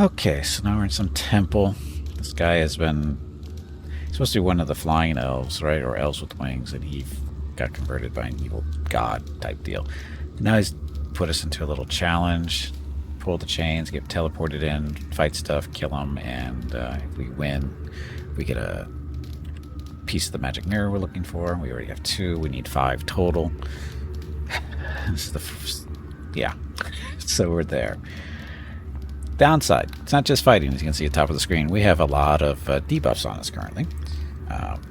Okay, so now we're in some temple. This guy has been... He's supposed to be one of the flying elves, right? Or elves with wings, and he got converted by an evil god type deal. Now he's put us into a little challenge. Pull the chains, get teleported in, fight stuff, kill them, and if we win, we get a piece of the magic mirror we're looking for. We already have 2. We need 5 total. This is the first... Yeah. So we're there. Downside, it's not just fighting, as you can see at the top of the screen. We have a lot of debuffs on us currently.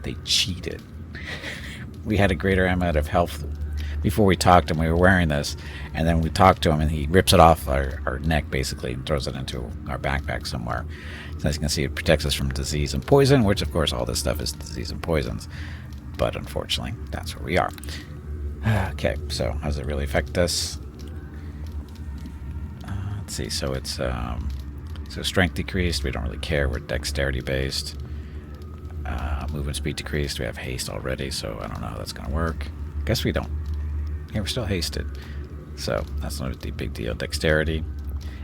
They cheated. We had a greater amount of health before we talked to him. We were wearing this, and then we talked to him, and he rips it off our neck, basically, and throws it into our backpack somewhere. So as you can see, it protects us from disease and poison, which, of course, all this stuff is disease and poisons. But unfortunately, that's where we are. Okay, so how does it really affect us? Let's see, so it's so strength decreased, we don't really care, we're dexterity based. Movement speed decreased, we have haste already, so I don't know how that's going to work. Guess we don't. Yeah, we're still hasted, so that's not a big deal. Dexterity,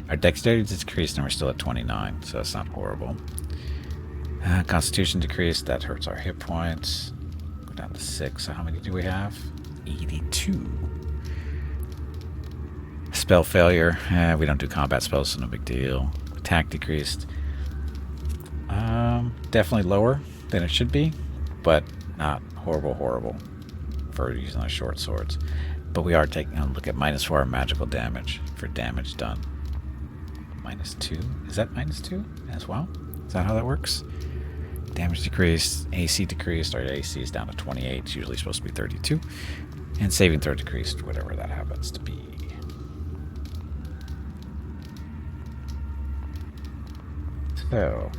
our dexterity is decreased and we're still at 29, so that's not horrible. Constitution decreased, that hurts our hit points. Go down to 6, so how many do we have? 82. Spell failure. We don't do combat spells, so no big deal. Attack decreased. Definitely lower than it should be, but not horrible for using those short swords. But we are taking a look at -4 magical damage for damage done. -2. Is that -2 as well? Is that how that works? Damage decreased. AC decreased. Our AC is down to 28. It's usually supposed to be 32. And saving throw decreased, whatever that happens to be. So,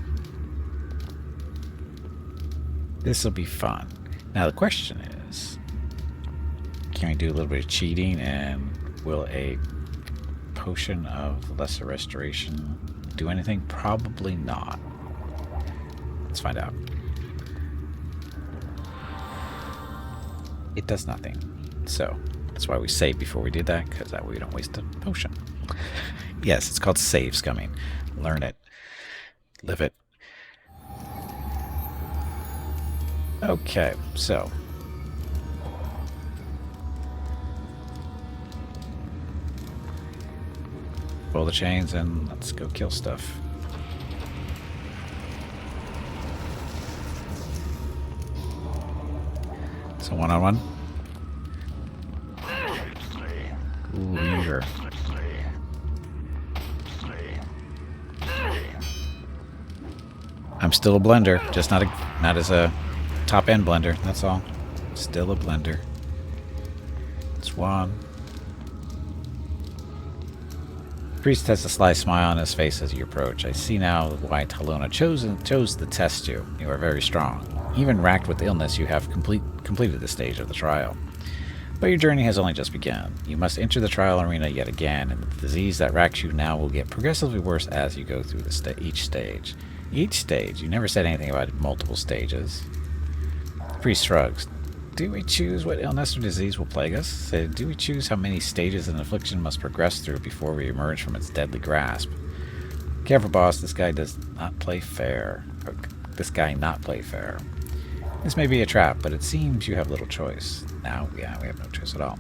this will be fun. Now the question is, can we do a little bit of cheating, and will a potion of lesser restoration do anything? Probably not. Let's find out. It does nothing. So, that's why we save before we do that, because that way we don't waste a potion. Yes, it's called save scumming. Learn it. Live it. Okay, so pull the chains and let's go kill stuff. So one-on-one. Ooh, Ranger. I'm still a blender, just not as a top-end blender, that's all. Still a blender. It's one. Priest has a sly smile on his face as you approach. I see now why Talona chose to test you. You are very strong. Even racked with illness, you have completed the stage of the trial. But your journey has only just begun. You must enter the trial arena yet again, and the disease that racks you now will get progressively worse as you go through each stage. Each stage? You never said anything about multiple stages. Priest shrugs. Do we choose what illness or disease will plague us? Do we choose how many stages an affliction must progress through before we emerge from its deadly grasp? Careful, boss. This guy does not play fair. This guy not play fair. This may be a trap, but it seems you have little choice. Now, yeah, we have no choice at all.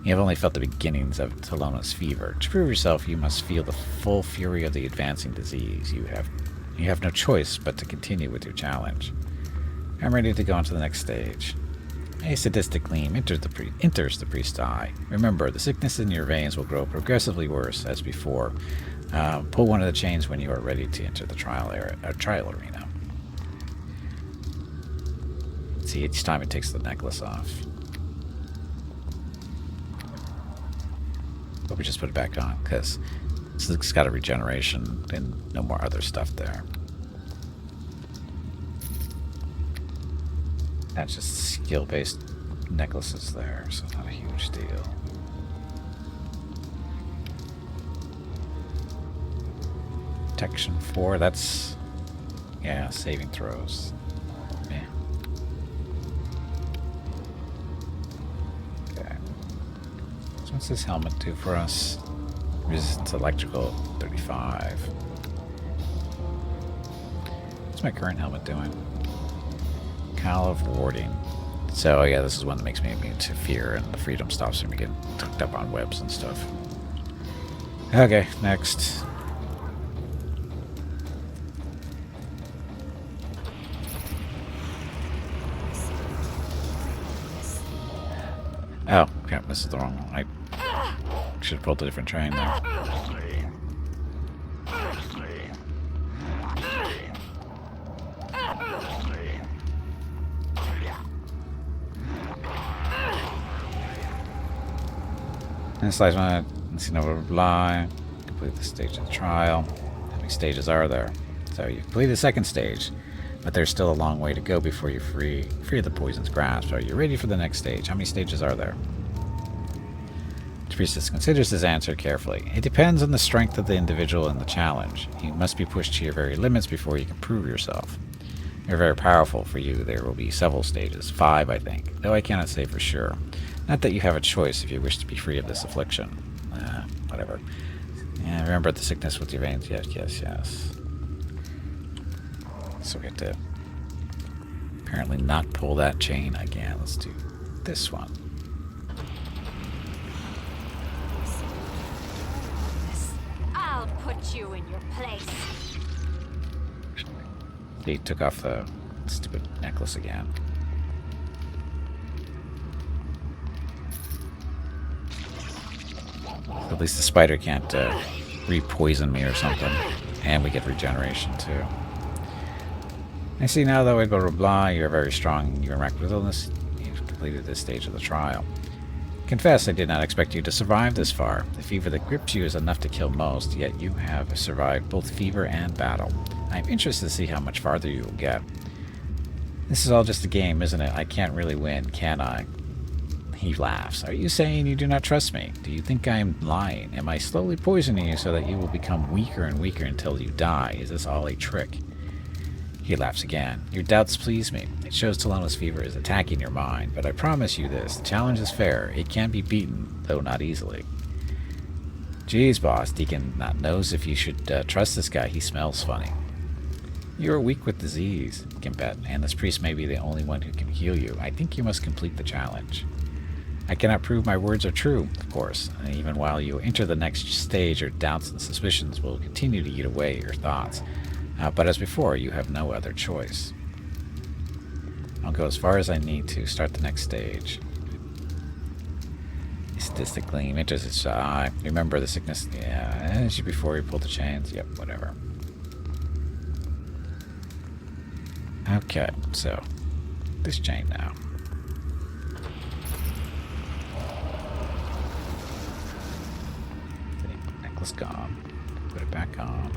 You have only felt the beginnings of Talona's fever. To prove yourself, you must feel the full fury of the advancing disease. You have no choice but to continue with your challenge. I'm ready to go on to the next stage. A sadistic gleam enters the priest's eye. Remember, the sickness in your veins will grow progressively worse as before. Pull one of the chains when you are ready to enter the trial arena. See, each time it takes the necklace off. But we just put it back on, because it's got a regeneration and no more other stuff there. That's just skill-based necklaces there, so it's not a huge deal. Protection 4, that's... yeah, saving throws. Yeah. Okay. So what's this helmet do for us? Resistance electrical, 35. What's my current helmet doing? Call of Warding. So, yeah, this is one that makes me immune to fear, and the freedom stops me getting tucked up on webs and stuff. Okay, next. Oh, okay, this is the wrong one. I should have pulled a different train there. And slice my see no reply. Complete the stage of the trial. How many stages are there? So you complete the second stage, but there's still a long way to go before you're free of the poison's grasp. Are you ready for the next stage? How many stages are there? The priestess considers his answer carefully. It depends on the strength of the individual and the challenge. You must be pushed to your very limits before you can prove yourself. You're very powerful. For you, there will be several stages. 5, I think, though I cannot say for sure. Not that you have a choice if you wish to be free of this affliction. Whatever. Yeah, remember the sickness with your veins. Yes, yes, yes. So we have to apparently not pull that chain again. Let's do this one. I'll put you in your place. He took off the stupid necklace again. At least the spider can't re-poison me or something. And we get regeneration too. I see now, though, blah, blah, blah, you're very strong. You're racked with illness. You've completed this stage of the trial. Confess, I did not expect you to survive this far. The fever that grips you is enough to kill most, yet you have survived both fever and battle. I'm interested to see how much farther you will get. This is all just a game, isn't it? I can't really win, can I? He laughs. Are you saying you do not trust me? Do you think I am lying? Am I slowly poisoning you so that you will become weaker and weaker until you die? Is this all a trick? He laughs again. Your doubts please me. It shows Talona's fever is attacking your mind, but I promise you this. The challenge is fair. It can be beaten, though not easily. Geez, boss, Deacon not knows if you should trust this guy. He smells funny. You are weak with disease, you can bet, and this priest may be the only one who can heal you. I think you must complete the challenge. I cannot prove my words are true, of course, and even while you enter the next stage, your doubts and suspicions will continue to eat away your thoughts. But as before, you have no other choice. I'll go as far as I need to start the next stage. Sadistic gleam enters its eye. Remember the sickness. Yeah, as you before you pulled the chains. Yep, whatever. Okay, so this chain now. Necklace gone. Put it back on.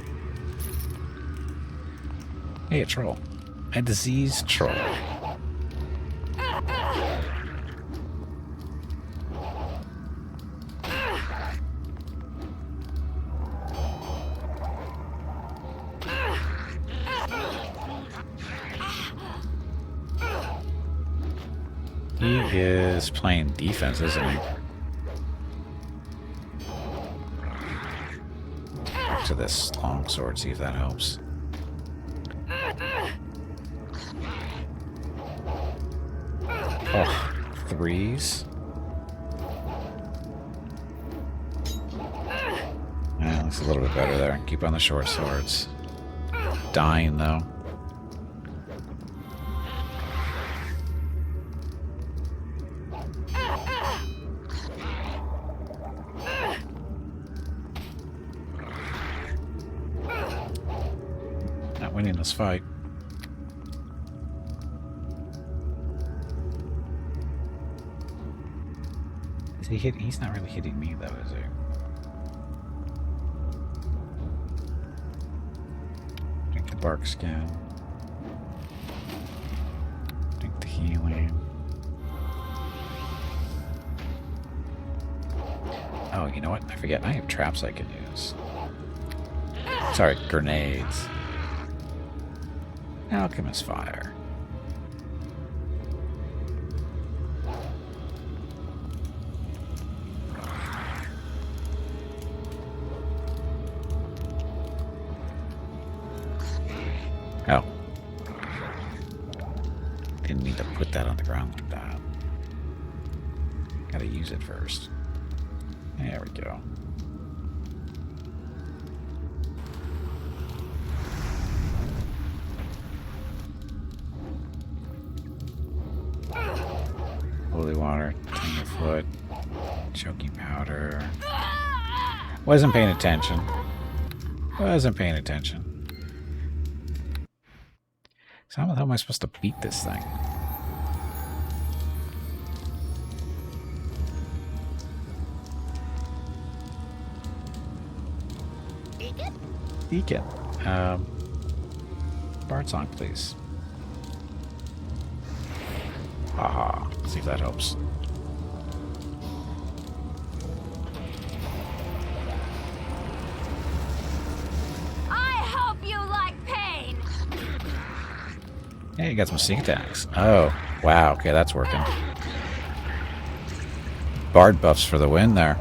Hey, a troll. A diseased troll. He is playing defense, isn't he? Back to this long sword, see if that helps. Oh, 3s. Yeah, looks a little bit better there. Keep on the short swords. Dying, though. Not winning this fight. He's not really hitting me, though, is he? Drink the bark skin. Drink the healing. Oh, you know what? I forget. I have traps I can use. Sorry, grenades. Alchemist fire. Oh, Didn't mean to put that on the ground like that. Gotta use it first. There we go. Holy water, tenderfoot, choking powder. Wasn't paying attention. Wasn't paying attention. So how the hell am I supposed to beat this thing? Beacon. Bard song, please. Haha. See if that helps. I hope you like pain. Hey, you got some sneak attacks. Oh, wow. Okay, that's working. Bard buffs for the win there.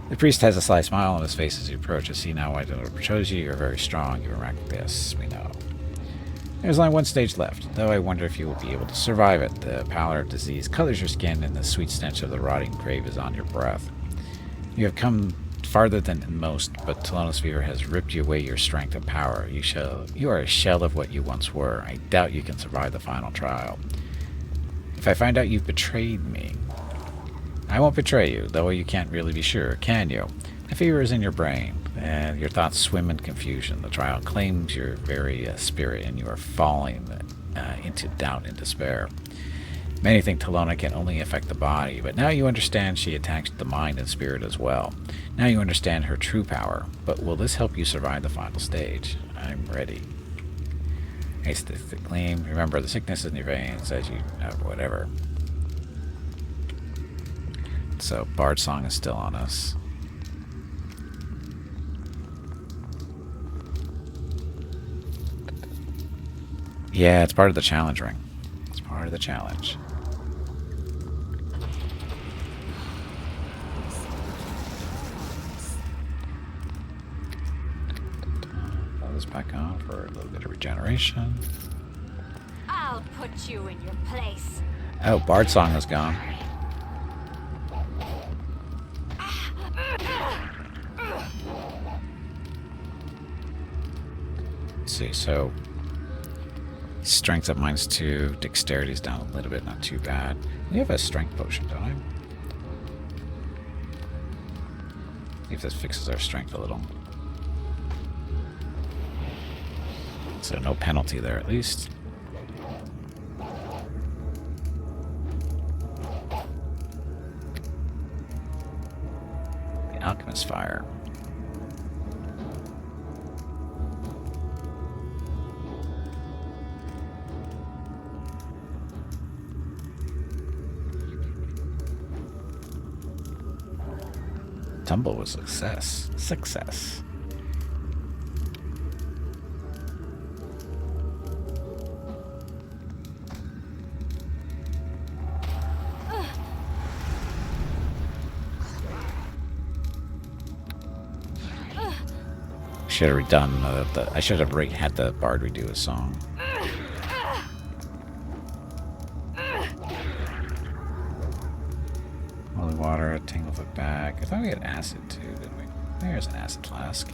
The priest has a sly smile on his face as he approaches. See now why I chose you. You're very strong. You are this. We know. There's only one stage left, though I wonder if you will be able to survive it. The pallor of disease colors your skin, and the sweet stench of the rotting grave is on your breath. You have come farther than most, but Talona's fever has ripped you away your strength and power. You are a shell of what you once were. I doubt you can survive the final trial. If I find out you've betrayed me, I won't betray you, though you can't really be sure, can you? The fever is in your brain, and your thoughts swim in confusion. The trial claims your very spirit, and you are falling into doubt and despair. Many think Talona can only affect the body, but now you understand she attacks the mind and spirit as well. Now you understand her true power, but will this help you survive the final stage? I'm ready. Haste the gleam. Remember, the sickness in your veins as you whatever. So, Bard Song is still on us. Yeah, it's part of the challenge ring. It's part of the challenge. Throw this back on for a little bit of regeneration. I'll put you in your place. Oh, Bard Song is gone. Let's see, so strength's up -2, dexterity's down a little bit, not too bad. We have a strength potion, don't I? See if this fixes our strength a little. So no penalty there at least. The Alchemist Fire. Tumble was success. Success. Should have redone I should have had the bard redo his song. Holy water, a Tanglefoot bag. I thought we had acid too, didn't we? There's an acid flask.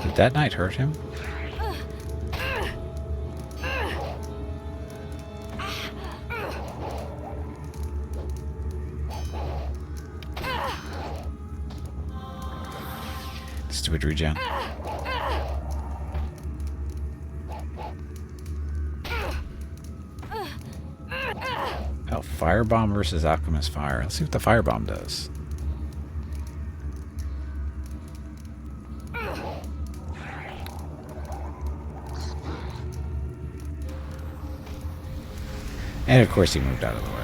Did that knight hurt him? Stupid regen. Oh, Firebomb versus Alchemist Fire. Let's see what the Firebomb does. And of course he moved out of the way.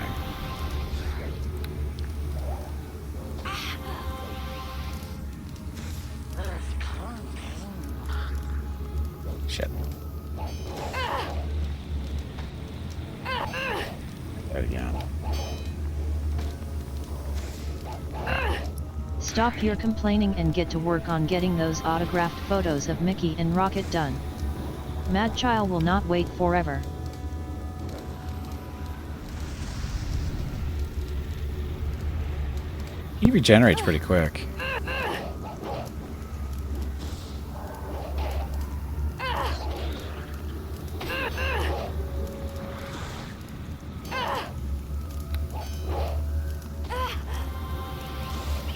Shit. That again. Stop your complaining and get to work on getting those autographed photos of Mickey and Rocket done. Mad Child will not wait forever. He regenerates pretty quick.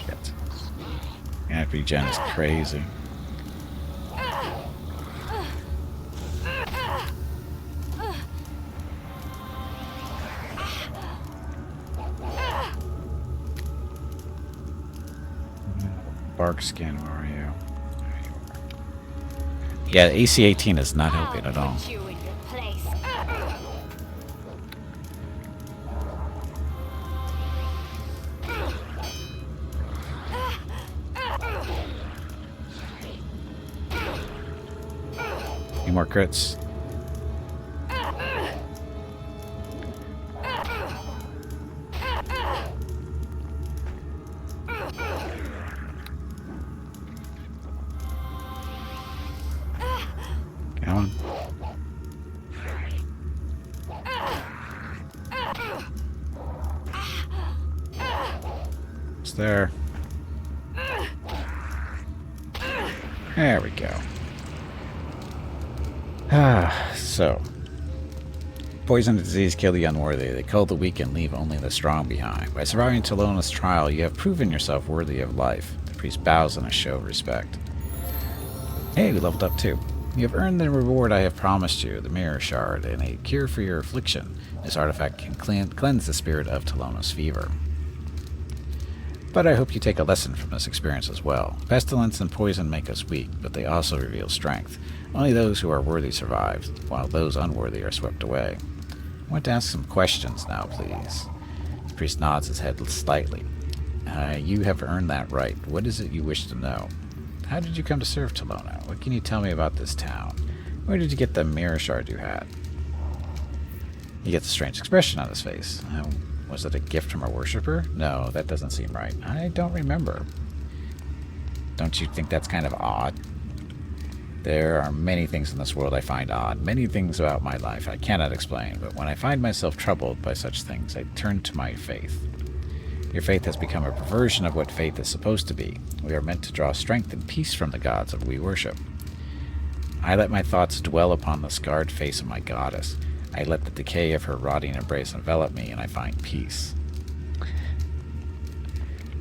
Shit. That regen is crazy. Bark skin, where are you? There you are. Yeah, AC 18 is not helping at all. Put you in your place. Any more crits? Come on. It's there. There we go. So. Poison and disease kill the unworthy. They kill the weak and leave only the strong behind. By surviving Talona's trial, you have proven yourself worthy of life. The priest bows in a show of respect. Hey, we leveled up too. You have earned the reward I have promised you, the Mirror Shard, and a cure for your affliction. This artifact can cleanse the spirit of Talona's fever. But I hope you take a lesson from this experience as well. Pestilence and poison make us weak, but they also reveal strength. Only those who are worthy survive, while those unworthy are swept away. I want to ask some questions now, please. The priest nods his head slightly. You have earned that right. What is it you wish to know? How did you come to serve Talona? What can you tell me about this town? Where did you get the mirror shard you had? He gets a strange expression on his face. Was it a gift from a worshipper? No, that doesn't seem right. I don't remember. Don't you think that's kind of odd? There are many things in this world I find odd, many things about my life I cannot explain, but when I find myself troubled by such things, I turn to my faith. Your faith has become a perversion of what faith is supposed to be. We are meant to draw strength and peace from the gods that we worship. I let my thoughts dwell upon the scarred face of my goddess. I let the decay of her rotting embrace envelop me, and I find peace.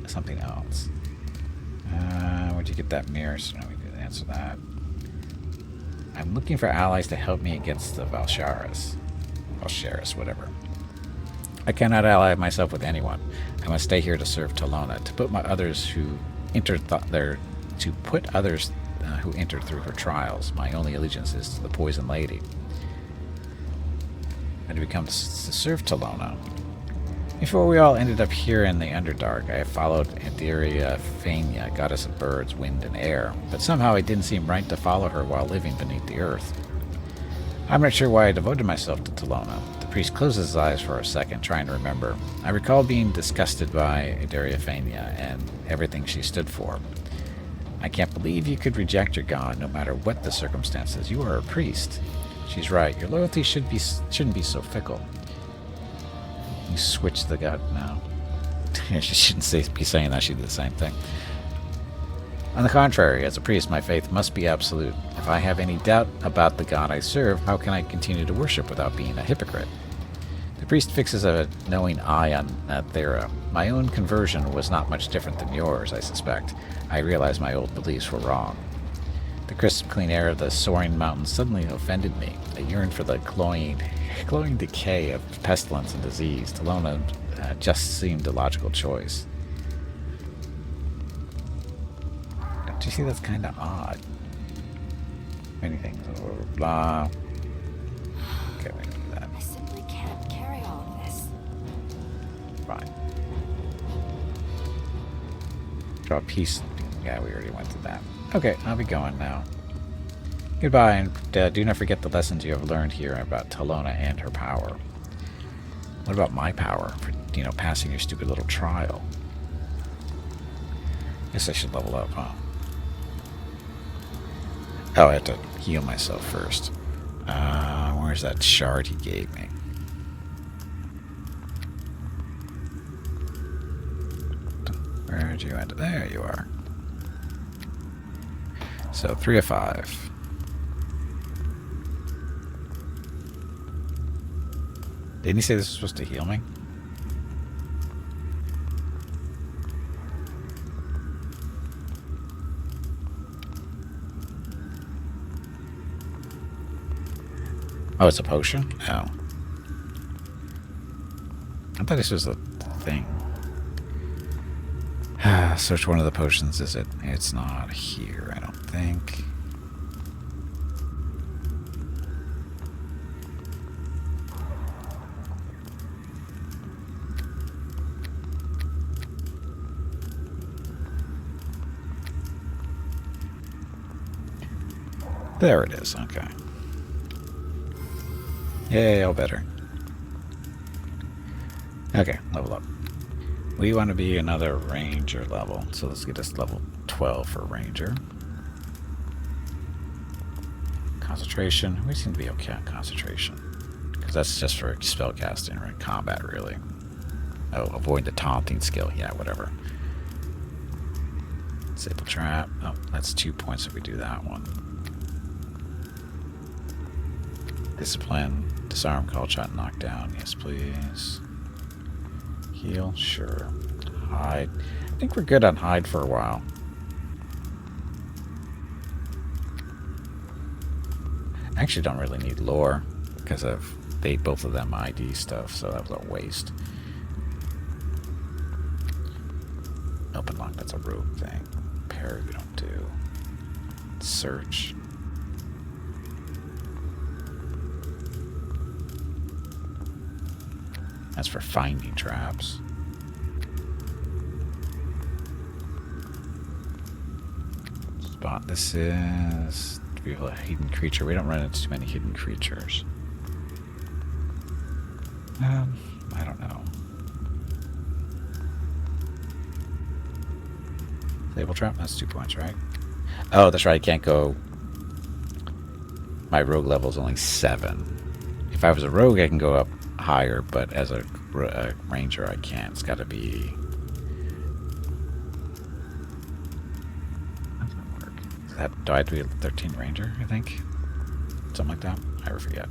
Something else. Where'd you get that mirror? So no, we didn't answer that. I'm looking for allies to help me against the Valsharis, whatever. I cannot ally myself with anyone. I must stay here to serve Talona, to put others who entered through her trials. My only allegiance is to the Poison Lady. And to become to serve Talona. Before we all ended up here in the Underdark, I have followed Debuffs, goddess of birds, wind, and air, but somehow it didn't seem right to follow her while living beneath the earth. I'm not sure why I devoted myself to Talona. The priest closes his eyes for a second, trying to remember. I recall being disgusted by Debuffs and everything she stood for. I can't believe you could reject your god no matter what the circumstances. You are a priest. She's right. Your loyalty shouldn't be so fickle. You switch the god now. She shouldn't be saying that. She did the same thing. On the contrary, as a priest, my faith must be absolute. If I have any doubt about the god I serve, how can I continue to worship without being a hypocrite? The priest fixes a knowing eye on Thera. My own conversion was not much different than yours, I suspect. I realized my old beliefs were wrong. The crisp, clean air of the soaring mountains suddenly offended me. I yearned for the cloying decay of pestilence and disease. Talona just seemed a logical choice. Don't you see that's kind of odd? Many things. Blah. Okay, we can do that. I simply can't carry all of this. Fine. Draw peace. Yeah, we already went through that. Okay, I'll be going now. Goodbye, and do not forget the lessons you have learned here about Talona and her power. What about my power for, you know, passing your stupid little trial? Guess I should level up, huh? Oh, I have to heal myself first. Where's that shard he gave me? Where'd you end? There you are. So 3 of 5. Didn't he say this was supposed to heal me? Oh, it's a potion? Oh. I thought this was a thing. Search one of the potions, is it? It's not here, I don't think. There it is, okay. Yay, all better. Okay, level up. We want to be another ranger level, so let's get us level 12 for ranger. Concentration, we seem to be okay on concentration. Because that's just for spellcasting, right? Combat, really. Oh, avoid the taunting skill, yeah, whatever. Disable trap, oh, that's 2 points if we do that one. Discipline, disarm, call shot, knock down. Yes, please. Heal, sure. Hide. I think we're good on hide for a while. I actually don't really need lore because they both of them ID stuff, so that was a waste. Open lock, that's a rogue thing. Parry we don't do. Search. That's for finding traps. Spot. This is to be a hidden creature. We don't run into too many hidden creatures. I don't know. Disable trap. That's 2 points, right? Oh, that's right. I can't go. My rogue level is only 7. If I was a rogue, I can go up higher, but as a ranger I can't. It's got to be... How does that work? Do I have to be a 13 ranger, I think? Something like that? I ever forget.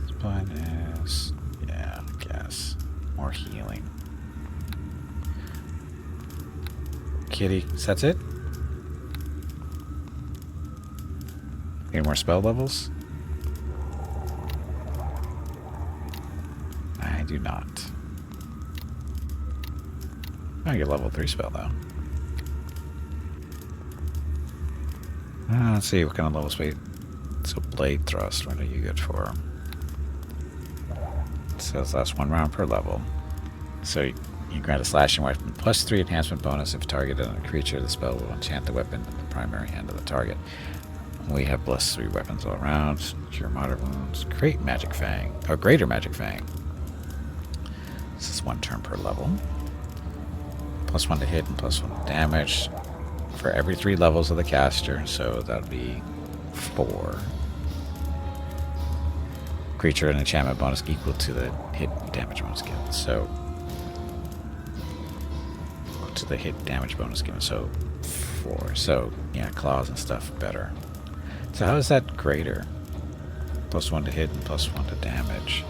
This one is... yeah, I guess. More healing. Kitty, so that's it? Any more spell levels? I do not. I get level 3 spell though. Let's see what kind of levels we. So blade thrust, what are you good for? It says last 1 round per level. So you grant a slashing weapon plus 3 enhancement bonus if targeted on a creature. The spell will enchant the weapon in the primary hand of the target. We have plus 3 weapons all around. Cure moderate wounds. Great magic fang. Or greater magic fang. This is 1 turn per level. Plus 1 to hit and plus 1 to damage. For every 3 levels of the caster. So that would be 4. Creature and enchantment bonus equal to the hit damage bonus given. So to the hit damage bonus given. So 4. So yeah, claws and stuff better. So how is that greater? Plus 1 to hit and plus 1 to damage.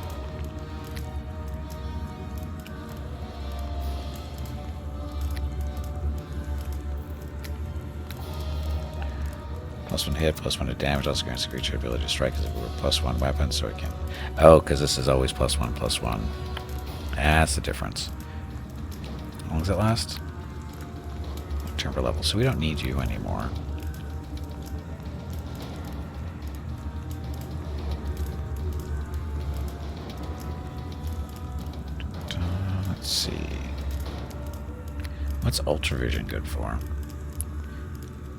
Plus 1 to hit, plus 1 to damage. Also grants the creature ability to strike as if it were plus 1 weapon, so it can... Oh, because this is always plus 1, plus 1. That's the difference. How long does it last? Turn per level. So we don't need you anymore. Let's see. What's Ultra Vision good for?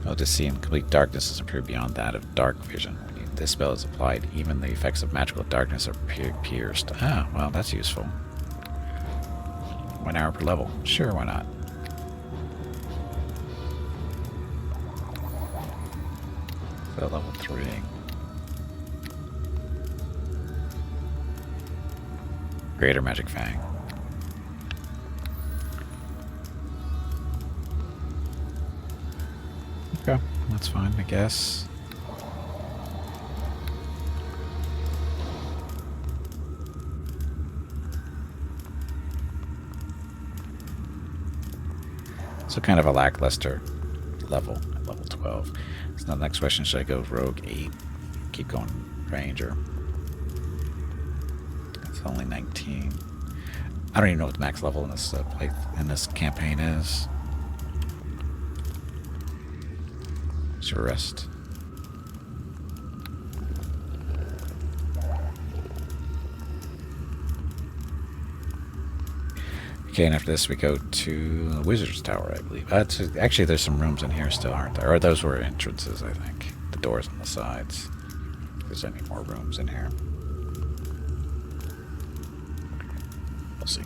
Oh, to see in complete darkness is improved beyond that of dark vision. When this spell is applied, even the effects of magical darkness are pierced. Ah, well, that's useful. 1 hour per level. Sure, why not? So level 3. Greater Magic Fang. Okay, that's fine, I guess. So kind of a lackluster level at level 12. So now the next question, should I go Rogue 8? Keep going Ranger. That's only 19. I don't even know what the max level in this campaign is. Your rest. Okay, and after this we go to the Wizard's Tower, I believe. Actually, there's some rooms in here still, aren't there? Or those were entrances, I think. The doors on the sides. If there's any more rooms in here. We'll see.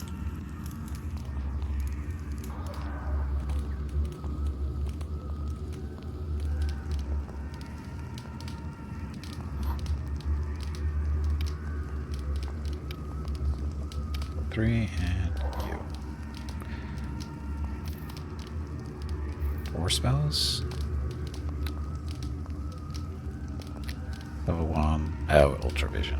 Three and you. 4 spells. Level 1. Oh, Ultra Vision.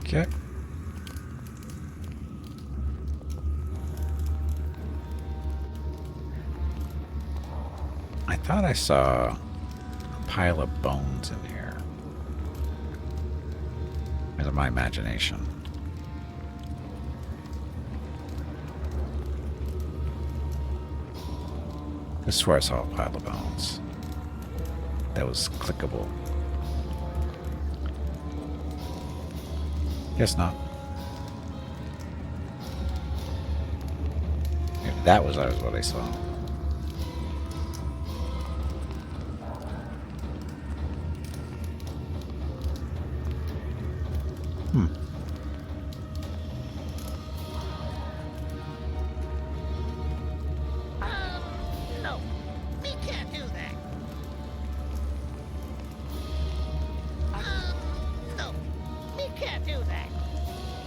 Okay. I thought I saw a pile of bones in here. Is it my imagination? I swear I saw a pile of bones. That was clickable. Guess not. Maybe that was what I saw. No, we can't do that. No, we can't do that.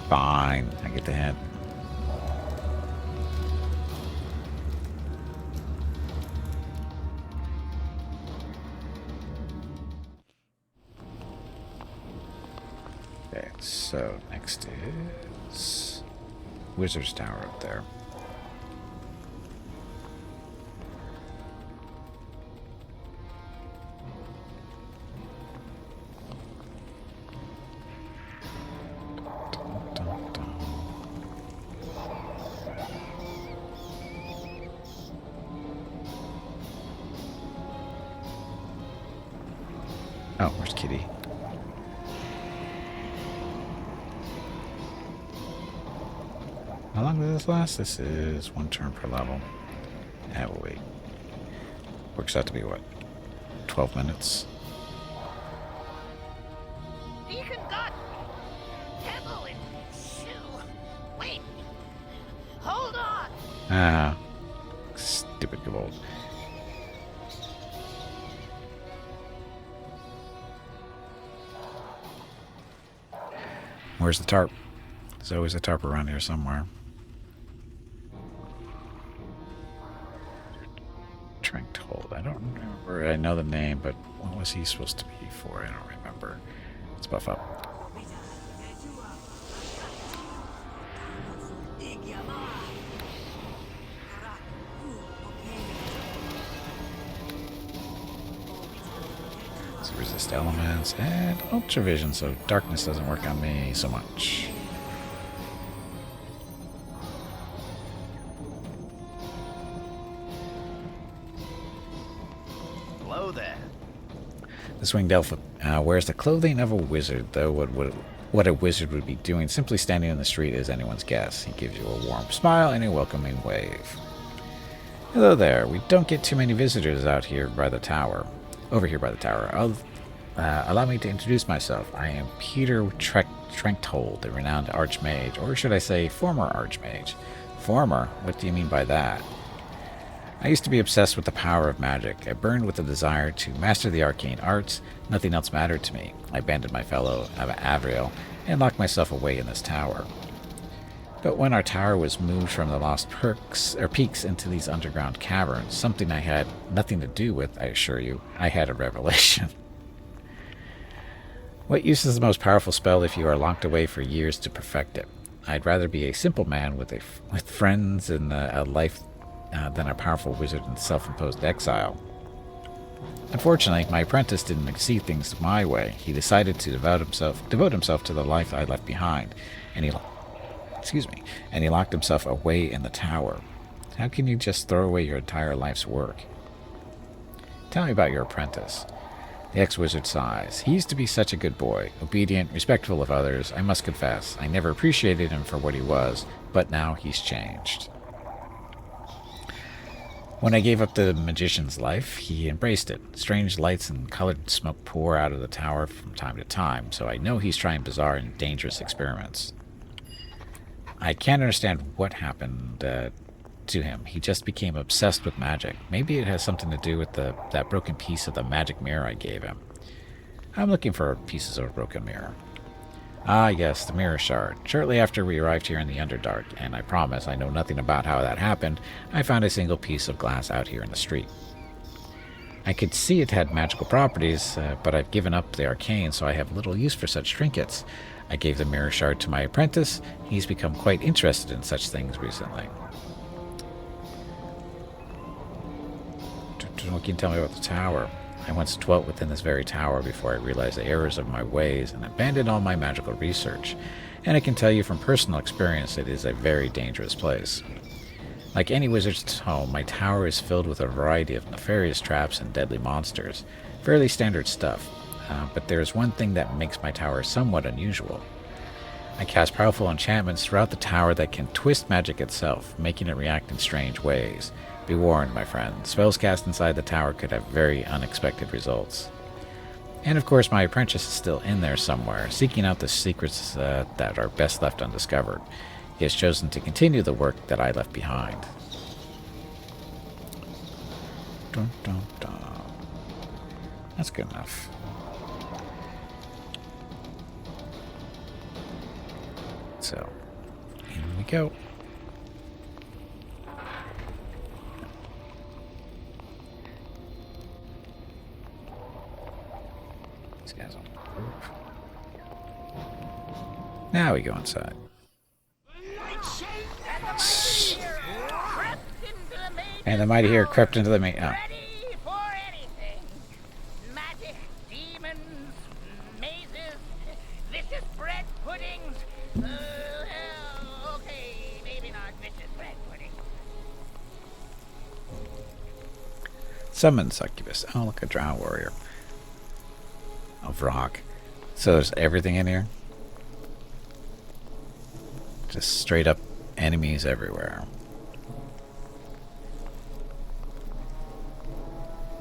Fine, I get the hint. Okay, so next is Wizard's Tower up there. Oh, where's Kitty? How long does this last? This is 1 turn per level. Yeah, we'll wait. Works out to be what? 12 minutes? Deacon got Devil and Shoe. Wait. Hold on. Ah. Stupid Gavold. Where's the tarp? There's always a tarp around here somewhere. Tranked Hold. I don't remember. I know the name, but what was he supposed to be for? I don't remember. Let's buff up. So resist elements and ultravision, so darkness doesn't work on me so much. Hello there. This winged elf wears the clothing of a wizard, though what what a wizard would be doing simply standing in the street is anyone's guess. He gives you a warm smile and a welcoming wave. Hello there. We don't get too many visitors out here by the tower. Over here by the tower. Allow me to introduce myself. I am Peter Trenktold, the renowned archmage, or should I say former archmage. Former? What do you mean by that? I used to be obsessed with the power of magic. I burned with the desire to master the arcane arts. Nothing else mattered to me. I abandoned my fellow Avriel and locked myself away in this tower. But when our tower was moved from the lost peaks into these underground caverns, something I had nothing to do with, I assure you, I had a revelation. What use is the most powerful spell if you are locked away for years to perfect it? I'd rather be a simple man with friends and a life than a powerful wizard in self-imposed exile. Unfortunately, my apprentice didn't see things my way. He decided to devote himself to the life I left behind, and he locked himself away in the tower. How can you just throw away your entire life's work? Tell me about your apprentice. The ex-wizard sighs. He used to be such a good boy, obedient, respectful of others. I must confess, I never appreciated him for what he was, but now he's changed. When I gave up the magician's life, he embraced it. Strange lights and colored smoke pour out of the tower from time to time, so I know he's trying bizarre and dangerous experiments. I can't understand what happened to him. He just became obsessed with magic. Maybe it has something to do with that broken piece of the magic mirror I gave him. I'm looking for pieces of a broken mirror. Ah, yes, the mirror shard. Shortly after we arrived here in the Underdark, and I promise I know nothing about how that happened, I found a single piece of glass out here in the street. I could see it had magical properties, but I've given up the arcane, so I have little use for such trinkets. I gave the mirror shard to my apprentice. He's become quite interested in such things recently. What can you tell me about the tower? I once dwelt within this very tower before I realized the errors of my ways and abandoned all my magical research, and I can tell you from personal experience it is a very dangerous place. Like any wizard's home, my tower is filled with a variety of nefarious traps and deadly monsters. Fairly standard stuff, but there is one thing that makes my tower somewhat unusual. I cast powerful enchantments throughout the tower that can twist magic itself, making it react in strange ways. Be warned, my friend. Spells cast inside the tower could have very unexpected results. And of course, my apprentice is still in there somewhere, seeking out the secrets that are best left undiscovered. He has chosen to continue the work that I left behind. Dun, dun, dun. That's good enough. So, in we go. These guys on the roof. Now we go inside. And the mighty here crept into the main. Oh. Ready for anything. Magic, demons, mazes. Vicious bread puddings. Okay, maybe not vicious bread pudding. Summon succubus. Oh, look, a drow warrior. Of rock. So there's everything in here. Just straight up enemies everywhere.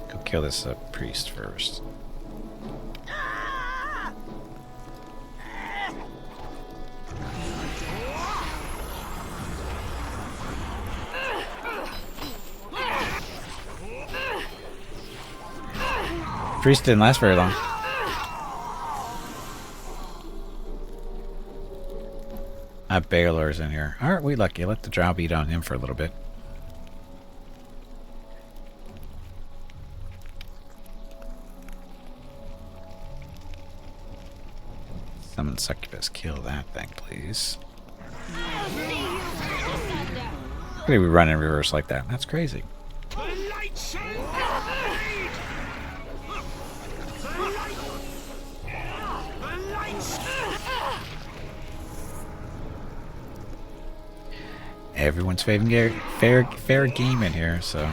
Go kill this priest first. Priest didn't last very long. Baylor's in here. Aren't we lucky? Let the drow beat on him for a little bit. Summon succubus. Kill that thing, please. Why do we run in reverse like that? That's crazy. Everyone's fair game in here, so.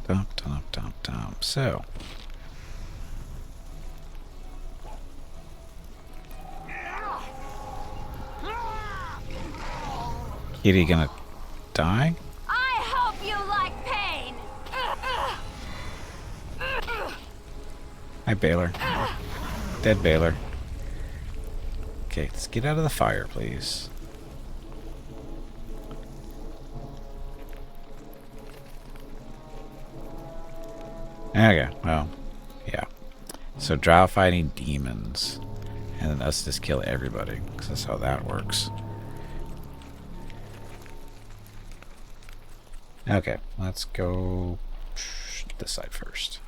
Dump, dump, dump, dump. So. Kitty gonna die? I hope you like pain. Hi, Baylor. Dead Baylor. Okay, let's get out of the fire, please. Okay, well, yeah. So Drow fighting demons. And then us just kill everybody, because that's how that works. Okay, let's go this side first.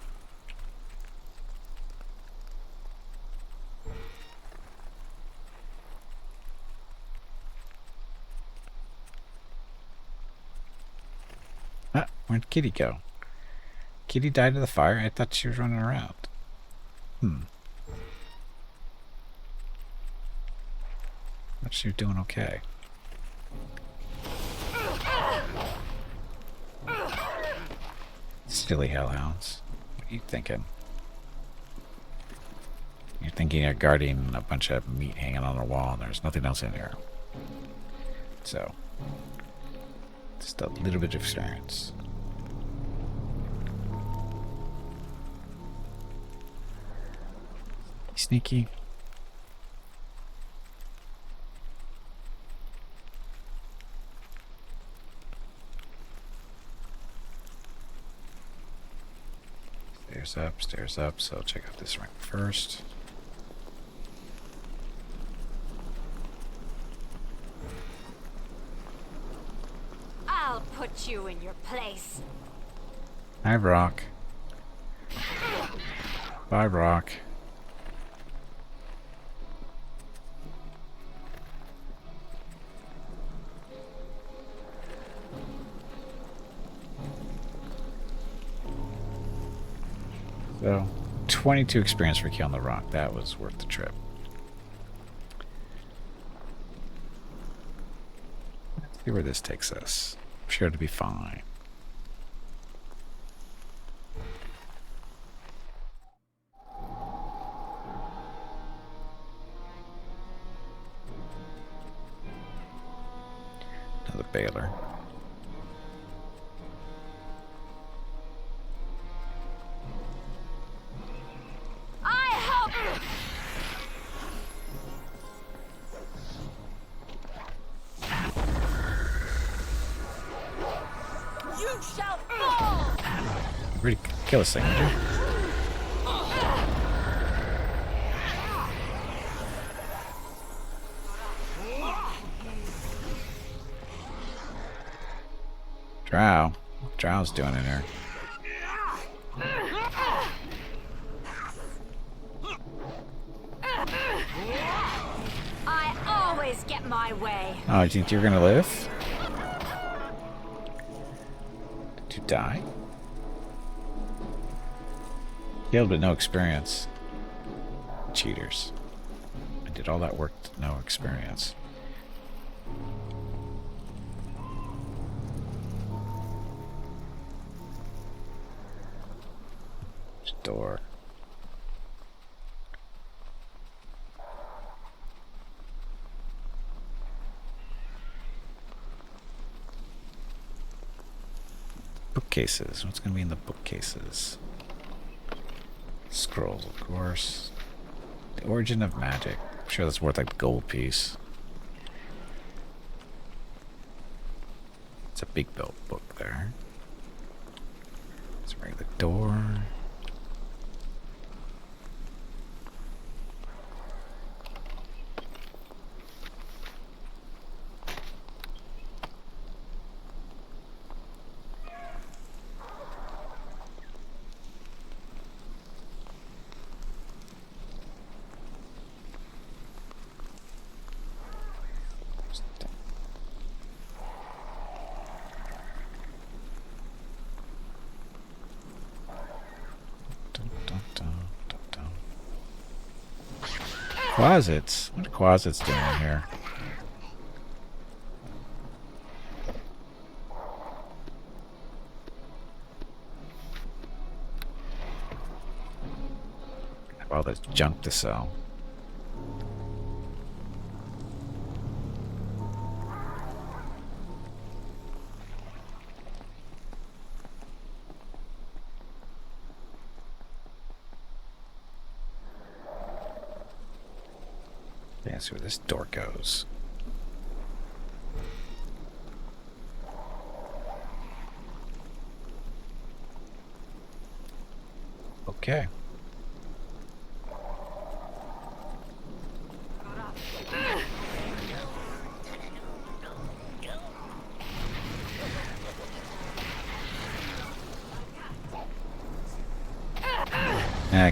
Ah, where'd Kitty go? Kitty died of the fire? I thought she was running around. But she was doing okay. Silly hellhounds. What are you thinking? You're thinking you're guarding a bunch of meat hanging on the wall and there's nothing else in here. So, just a little bit of experience. Sneaky. Stairs up, so I'll check out this ring first. I'll put you in your place. Hi, Brock. Bye, Brock. So, 22 experience for killing the rock. That was worth the trip. Let's see where this takes us. I'm sure it'll be fine. Another Baylor. Really kill this thing, would you? Drow. What Drow's doing in here? I always get my way. Oh, do you think you're gonna live? Did you die? Killed but no experience. Cheaters. I did all that work, no experience. Door. Bookcases. What's going to be in the bookcases? Scrolls, of course. The origin of magic. I'm sure that's worth like the gold piece. It's a big built book there. Let's ring the door. Closets? What are closets doing in here? Have all this junk to sell. Yeah, see where this door goes. Okay.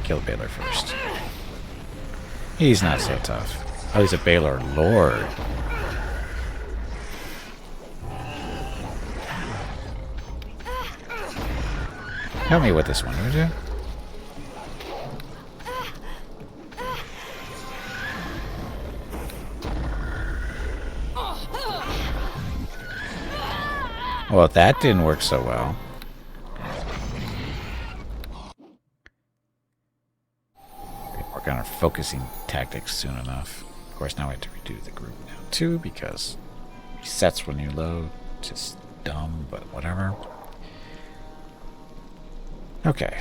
Kill Baylor first. He's not so tough. Oh, he's a Baylor Lord. Help me with this one, would you? Well, that didn't work so well. Work on our focusing tactics soon enough. Of course, now we have to redo the group now too, because it resets when you load. Just dumb, but whatever. Okay.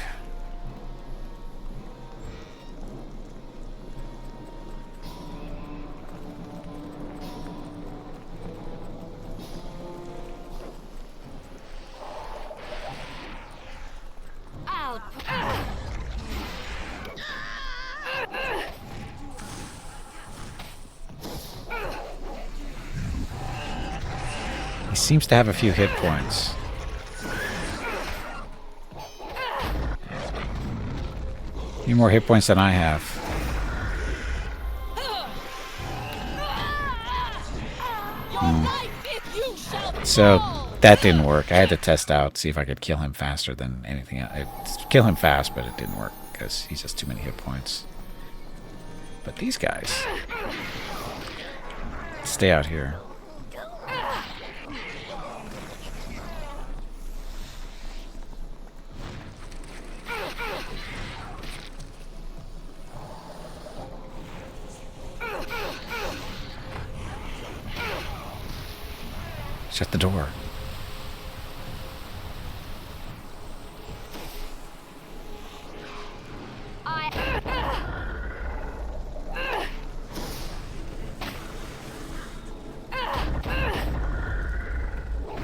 He seems to have a few hit points. A few more hit points than I have. So that didn't work. I had to test out, see if I could kill him faster than anything else. Kill him fast, but it didn't work because he's just too many hit points. But these guys stay out here. Shut the door.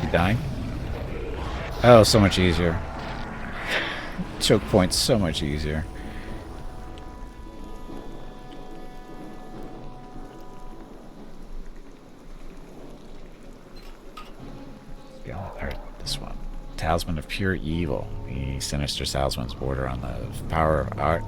You dying? Oh, so much easier. Choke points so much easier. This one. Talisman of Pure Evil. These sinister talismans border on the power of art.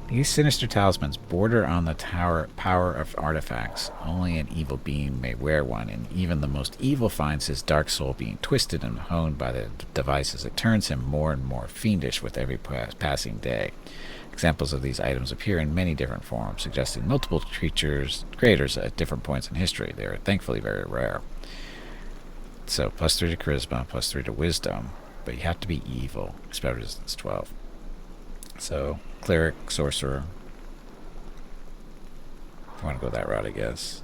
These sinister talismans border on the power of artifacts. Only an evil being may wear one, and even the most evil finds his dark soul being twisted and honed by the devices. It turns him more and more fiendish with every passing day. Examples of these items appear in many different forms, suggesting multiple creatures at different points in history. They are thankfully very rare. So, +3 to charisma, +3 to wisdom, but you have to be evil. Spell resistance 12. So, cleric, sorcerer. If you want to go that route, I guess.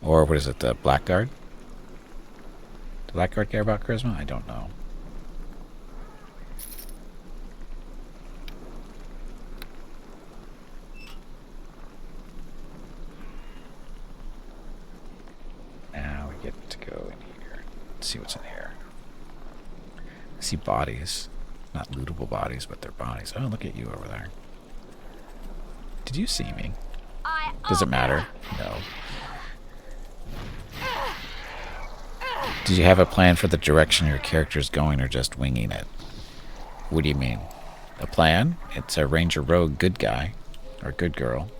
Or, what is it, the Blackguard? Does Blackguard care about charisma? I don't know. Now we get to go in here. Let's see what's in here. I see bodies. Not lootable bodies, but they're bodies. Oh, look at you over there. Did you see me? Does it matter? No. Did you have a plan for the direction your character's going or just winging it? What do you mean? A plan? It's a ranger rogue good guy. Or good girl.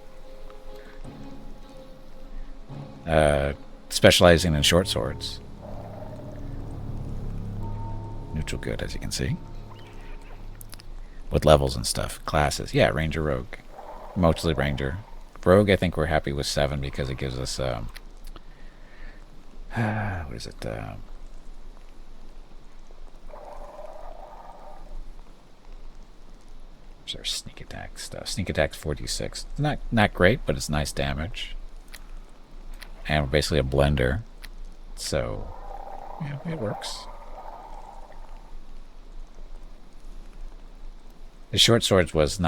Specializing in short swords. Neutral good, as you can see. With levels and stuff. Classes. Yeah, Ranger Rogue. Mostly Ranger. Rogue, I think we're happy with 7 because it gives us, what is it, where's our sneak attack stuff? Sneak attack's 46. Not great, but it's nice damage. And we're basically a blender. So, yeah, it works. The short swords wasn't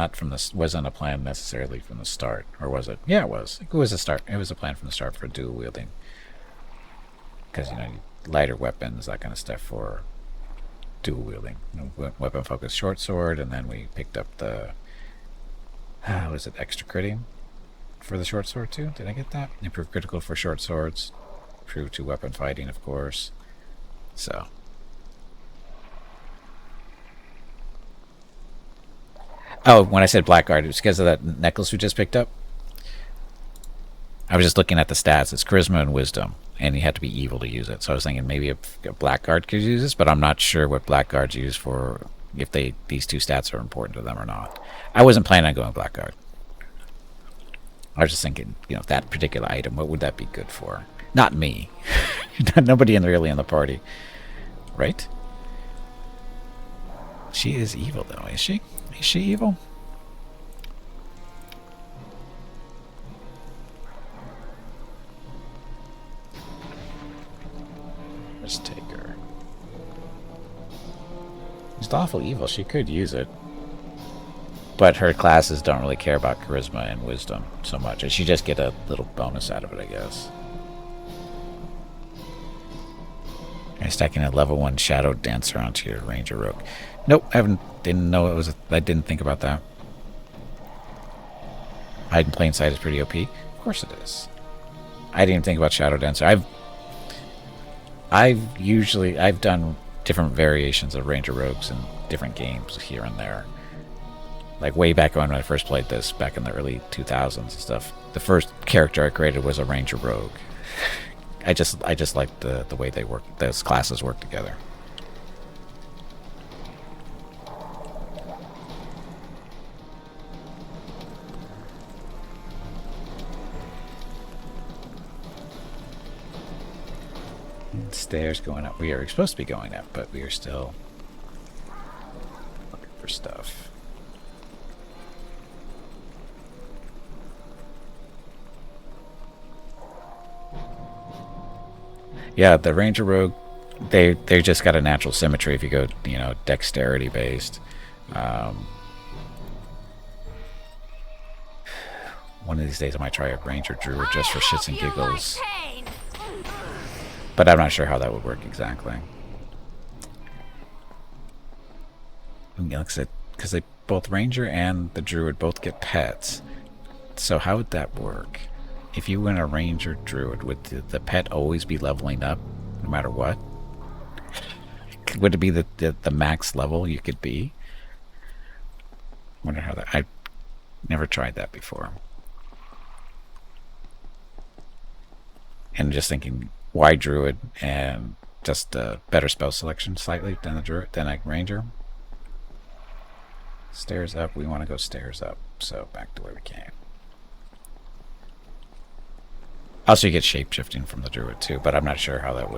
a plan necessarily from the start, or was it? Yeah, it was. It was a start. It was a plan from the start for dual wielding, because lighter weapons, that kind of stuff for dual wielding. Weapon focused short sword, and then we picked up the was it extra critting for the short sword too? Did I get that? Improved critical for short swords, improved 2 weapon fighting, of course. So. Oh, when I said blackguard, it was because of that necklace we just picked up. I was just looking at the stats. It's charisma and wisdom, and you have to be evil to use it. So I was thinking maybe a blackguard could use this, but I'm not sure what blackguards use for, if these 2 stats are important to them or not. I wasn't planning on going blackguard. I was just thinking, that particular item, what would that be good for? Not me. Nobody really in the party. Right? She is evil, though, is she? Is she evil? Let's take her. She's awful evil. She could use it. But her classes don't really care about charisma and wisdom so much. And she just get a little bonus out of it, I guess. And stacking a level 1 Shadow Dancer onto your Ranger Rogue. Nope, didn't know it was. I didn't think about that. Hide in plain sight is pretty OP. Of course it is. I didn't even think about Shadow Dancer. I've done different variations of Ranger Rogues in different games here and there. Like way back when I first played this, back in the early 2000s and stuff. The first character I created was a Ranger Rogue. I just liked the way they work. Those classes work together. Stairs going up. We are supposed to be going up, but we are still looking for stuff. Yeah, the Ranger Rogue, they just got a natural symmetry if you go, dexterity based. One of these days I might try a Ranger Druid just for shits and giggles. But I'm not sure how that would work exactly. Because they both Ranger and the Druid both get pets. So how would that work? If you went a Ranger Druid, would the pet always be leveling up no matter what? Would it be the max level you could be? Wonder how that. I never tried that before. And just thinking, why Druid and just better spell selection slightly than a Ranger. Stairs up. We want to go stairs up. So back to where we came. Also, you get shape-shifting from the Druid too, but I'm not sure how that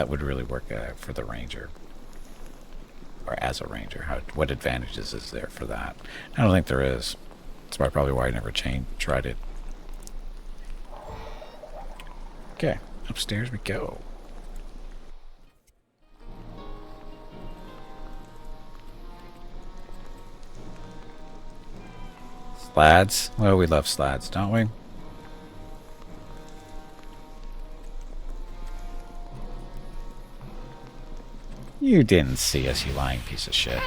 would really work for the Ranger, or as a Ranger. What advantages is there for that? I don't think there is. That's probably why I never tried it. Okay, upstairs we go. Slads? Well, we love slads, don't we? You didn't see us, you lying piece of shit.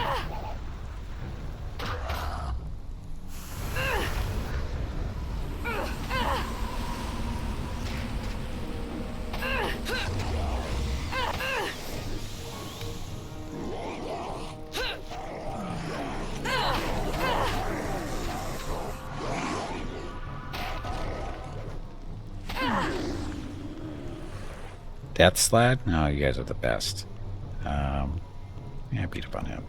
Death Slad? No, you guys are the best. Yeah, beat up on him.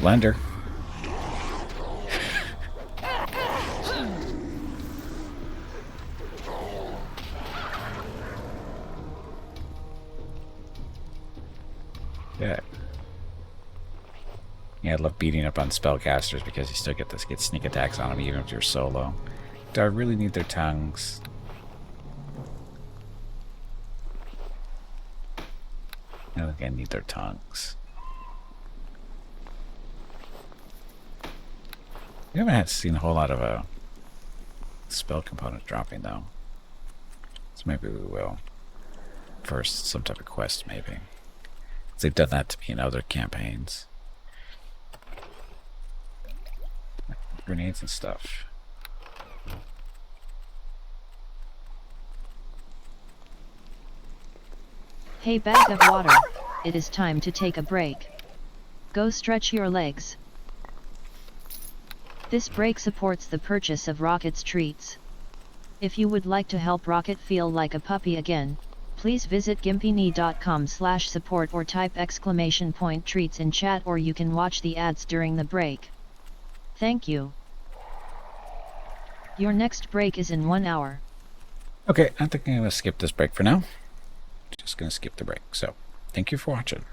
Blender. Yeah. Yeah, I love beating up on spellcasters because you still get sneak attacks on them even if you're solo. Do I really need their tongues? I don't think I need their tongues. We haven't seen a whole lot of spell component dropping though. So maybe we will. First, some type of quest maybe. 'Cause they've done that to me in other campaigns. Grenades and stuff. Hey bag of water, it is time to take a break. Go stretch your legs. This break supports the purchase of Rocket's treats. If you would like to help Rocket feel like a puppy again, please visit gimpyknee.com/support or type !treats in chat, or you can watch the ads during the break. Thank you. Your next break is in 1 hour. Okay, I think I'm going to skip this break for now. Just going to skip the break. So, thank you for watching.